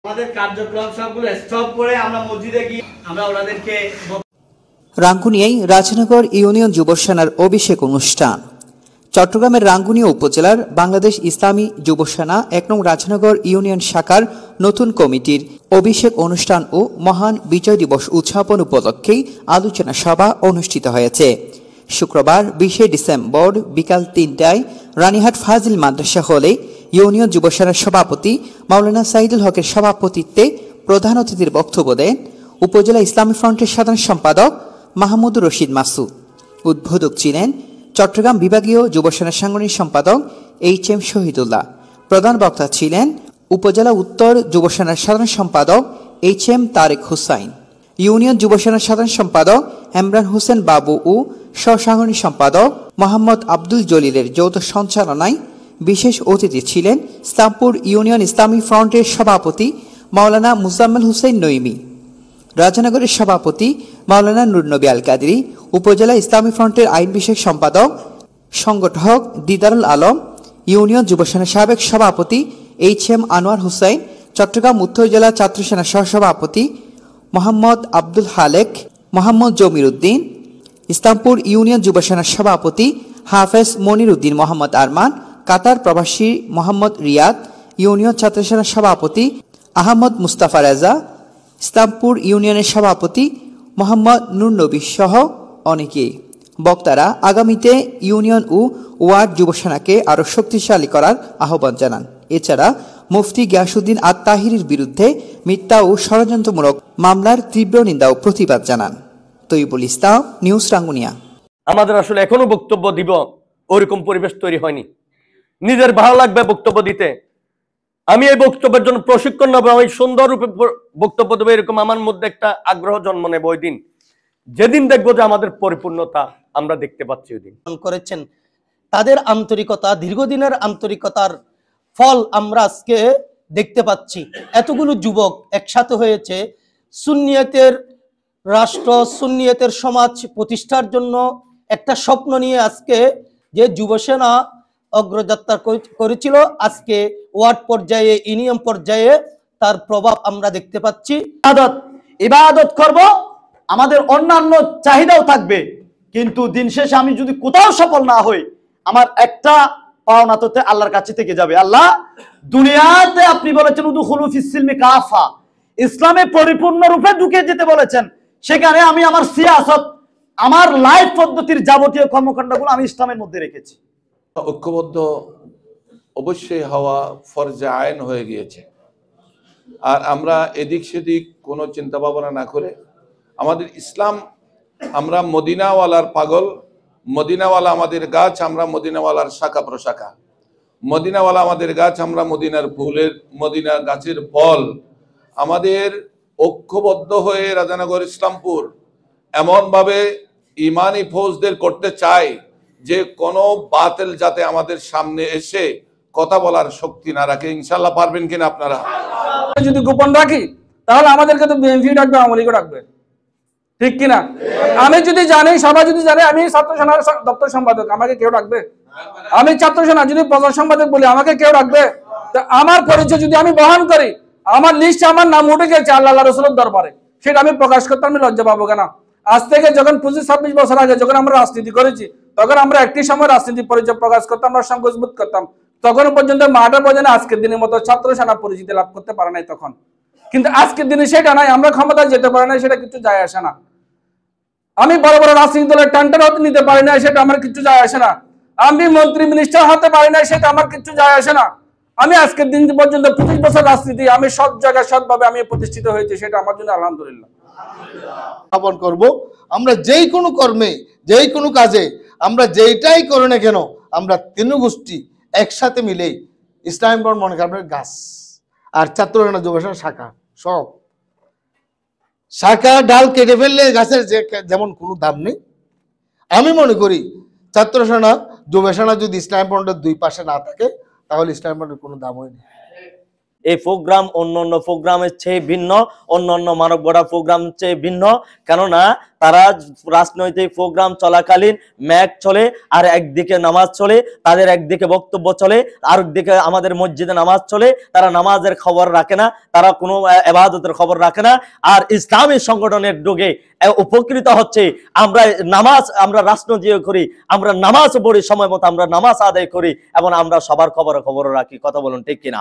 আমাদের কার্যক্রম সবগুলো স্টপ করে আমরা মসজিদে গিয়ে আমরা ওনাদেরকে রাঙ্গুনিয়ায় রাজনগর ইউনিয়ন যুব সেনার অভিষেক অনুষ্ঠান। চট্টগ্রামের রাঙ্গুনিয়া উপজেলার বাংলাদেশ ইসলামী যুব সেনা ১ নং রাজনগর ইউনিয়ন শাখার নতুন কমিটির অভিষেক অনুষ্ঠান ও মহান বিজয় দিবস উদযাপন উপলক্ষে আলোচনা সভা অনুষ্ঠিত হয়েছে। শুক্রবার ২০ ডিসেম্বর বিকাল ৩টায় রানীহাট ফাজিল মাদ্রাসা হলে ইউনিয়ন যুব সেনার সভাপতি মাওলানা সাইদুল হকের সভাপতিত্বে প্রধান অতিথির বক্তব্য দেন উপজেলা ইসলামী ফ্রন্টের সাধারণ সম্পাদক মাহমুদুর রশিদ মাসুদ। উদ্বোধক ছিলেন চট্টগ্রাম বিভাগীয় যুব সেনা সাংগঠনিক সম্পাদক HM শহীদুল্লাহ। প্রধান বক্তা ছিলেন উপজেলা উত্তর যুব সেনার সাধারণ সম্পাদক HM তারেক হুসাইন, ইউনিয়ন যুব সেনার সাধারণ সম্পাদক ইমরান হোসেন বাবু ও সহসাংগঠনিক সম্পাদক মোহাম্মদ আব্দুল জলিলের যৌথ সঞ্চালনায় বিশেষ অতিথি ছিলেন ইসলামপুর ইউনিয়ন ইসলামী ফ্রন্টের সভাপতি মাওলানা মুজাম্মেল হুসেইন নইমি, রাজনগরের সভাপতি মাওলানা নুরনবী আল কাদরি, উপজেলা ইসলামী ফ্রন্টের আইন বিষয়ক সম্পাদক সংগঠক দিদারুল আলম, ইউনিয়ন যুব সেনার সাবেক সভাপতি HM আনোয়ার হুসাইন, চট্টগ্রাম উত্তর জেলা ছাত্র সেনার সহসভাপতি মোহাম্মদ আব্দুল হালেক, মোহাম্মদ জমির উদ্দিন, ইসলামপুর ইউনিয়ন যুব সেনার সভাপতি হাফেজ মনির উদ্দিন মোহাম্মদ আরমান, কাতার প্রবাসী মোহাম্মদ রিয়াদ, ইউনিয়ন ছাত্র সেনার সভাপতি আহমদ মুস্তাফা রেজা, ইসলামপুর ইউনিয়নের সভাপতি মোহাম্মদ নুর নবী সহ অনেকেই। বক্তারা আগামীতে ইউনিয়ন ও ওয়ার্ড যুব সেনাকে আরও শক্তিশালী করার আহ্বান জানান। এছাড়া মুফতি গিয়াসউদ্দিন আত-তাহিরির বিরুদ্ধে মিথ্যা ও ষড়যন্ত্রমূলক মামলার তীব্র নিন্দা ও প্রতিবাদ জানান। তৈবুল ইসলাম, নিউজ রাঙ্গুনিয়া। আমাদের আসলে এখনো বক্তব্য দিব ওরকম পরিবেশ তৈরি হয়নি। নিজের ভালো লাগবে বক্তব্য দিতে, আমি এই বক্তব্যের জন্য প্রশিক্ষণ নেবো, আমি সুন্দর রূপে বক্তব্য দেবো, এরকম আমার মধ্যে একটা আগ্রহ জন্ম নেব ওই দিন, যেদিন দেখবো যে আমাদের পরিপূর্ণতা আমরা দেখতে পাচ্ছি। ওই দিন করেছেন তাদের আন্তরিকতা, দীর্ঘদিনের আন্তরিকতার ফল আমরা আজকে দেখতে পাচ্ছি। এতগুলো যুবক একসাথে হয়েছে সুন্নিয়তের রাষ্ট্র, সুন্নিয়তের সমাজ প্রতিষ্ঠার জন্য একটা স্বপ্ন নিয়ে আজকে যে যুব সেনা অগ্রযাত্রা করেছিল, আজকে ওয়ার্ড পর্যায়ে, ইউনিয়ন পর্যায়ে তার প্রভাব আমরা দেখতে পাচ্ছি। ইবাদত করব, আমাদের অন্যান্য চাহিদাও থাকবে, কিন্তু দিন শেষে আমি যদি কোথাও সফল না হই, আমার একটা পাওনা তো আল্লাহর কাছে থেকে যাবে। আল্লাহ দুনিয়াতে আপনি বলেছেন উদখুলু ফিস সিলমি কাফা, ইসলামে পরিপূর্ণ রূপে ঢুকে যেতে বলেছেন। সেখানে আমি আমার সিয়াসত, আমার লাইফ পদ্ধতির যাবতীয় কর্মকাণ্ডগুলো আমি ইসলামের মধ্যে রেখেছি। ঐক্যবদ্ধ অবশ্যই হওয়া ফরজে আইন হয়ে গিয়েছে। আর আমরা এদিক সেদিক কোনো চিন্তা ভাবনা না করে আমাদের ইসলাম, আমরা মদিনাওয়ালার পাগল, মদিনাওয়ালা আমাদের গাছ, আমরা মদিনাওয়ালার শাখা প্রশাখা, মদিনাওয়ালা আমাদের গাছ, আমরা মদিনার ফুলের, মদিনার গাছের ফল। আমাদের ঐক্যবদ্ধ হয়ে রাজানগর ইসলামপুর এমনভাবে ইমানি ফৌজদের করতে চাই যে কোনো বাতিল যাতে আমাদের সামনে এসে কথা বলার শক্তি না রাখে। ইনশাল্লাহ পারবেন কিনা আপনারা? যদি গোপন রাখি তাহলে আমাদেরকে তো বিএনপি ডাকবে, আওয়ামী লীগও ডাকবে, ঠিক কিনা? আমি যদি জানি, সবাই যদি জানে আমি ছাত্র সেনার দপ্তর সম্পাদক, আমাকে কেউ ডাকবে? আমি ছাত্র সেনা যদি প্রচার সম্পাদক বলি, আমাকে কেউ ডাকবে? আমার পরিচয় যদি আমি বহন করি, আমার লিস্ট, আমার নাম উঠে গেছে আল্লাহ রসুলের দরবারে, সেটা আমি প্রকাশ করতে আমি লজ্জা পাবো কেন? আজ থেকে যখন 25-26 বছর আগে যখন আমরা রাজনীতি করেছি, তখন আমরা একটি সময় রাজনীতি পরিচয় প্রকাশ করতাম, আমরা সংকোচ বোধ করতাম। তখন পর্যন্ত মাঠে পর্যন্ত আজকের দিনের মতো ছাত্র সেনা পরিচিতি লাভ করতে পারে নাই তখন, কিন্তু আজকের দিনে সেটা নাই, আমরা ক্ষমতায় যেতে পারি না, সেটা কিছু যায় আসে না। আমি বড় বড় রাজনৈতিক দলের টান্টার হতে নিতে পারি না, সেটা আমার কিছু যায় আসে না। আমি মন্ত্রী মিনিস্টার হতে পারি না, সেটা আমার কিছু যায় আসে না। আমি আজকের দিন পর্যন্ত 25 বছর রাজনীতি, আমি সব জায়গায় সৎভাবে আমি প্রতিষ্ঠিত হয়েছি, সেটা আমার জন্য আলহামদুলিল্লাহ। স্থাপন করব, আমরা যেই কোনো কর্মে, যেই কোনো কাজে, আমরা যেইটাই করি না কেন, আমরা তিন গোষ্ঠী একসাথে মিলে ইসলাম মনে করেন গাছ আর ছাত্র সেনা যুব সেনা শাখা, সব শাখা ডাল কেটে ফেললে গাছের যেমন কোনো দাম নেই। আমি মনে করি ছাত্র সেনা যুব সেনা যদি ইসলাম ফ্রন্টের দুই পাশে না থাকে, তাহলে ইসলাম ফ্রন্টের কোনো দাম হয় না। এই প্রোগ্রাম অন্য প্রোগ্রামের চেয়ে ভিন্ন, অন্য মানব গড়া প্রোগ্রাম চেয়ে ভিন্ন। কেননা তারা রাজনৈতিক প্রোগ্রাম চলাকালীন ম্যাচ চলে, আর একদিকে নামাজ চলে, তাদের একদিকে বক্তব্য চলে, আর একদিকে আমাদের মসজিদে নামাজ চলে। তারা নামাজের খবর রাখে না, তারা কোনো ইবাদতের খবর রাখে না। আর ইসলামী সংগঠনের ডুগে উপকৃত হচ্ছে আমরা রাজনীতি করি, আমরা নামাজ পড়ি সময় মতো, আমরা নামাজ আদায় করি এবং আমরা সবার খবর রাখি। কথা বলুন ঠিক কিনা?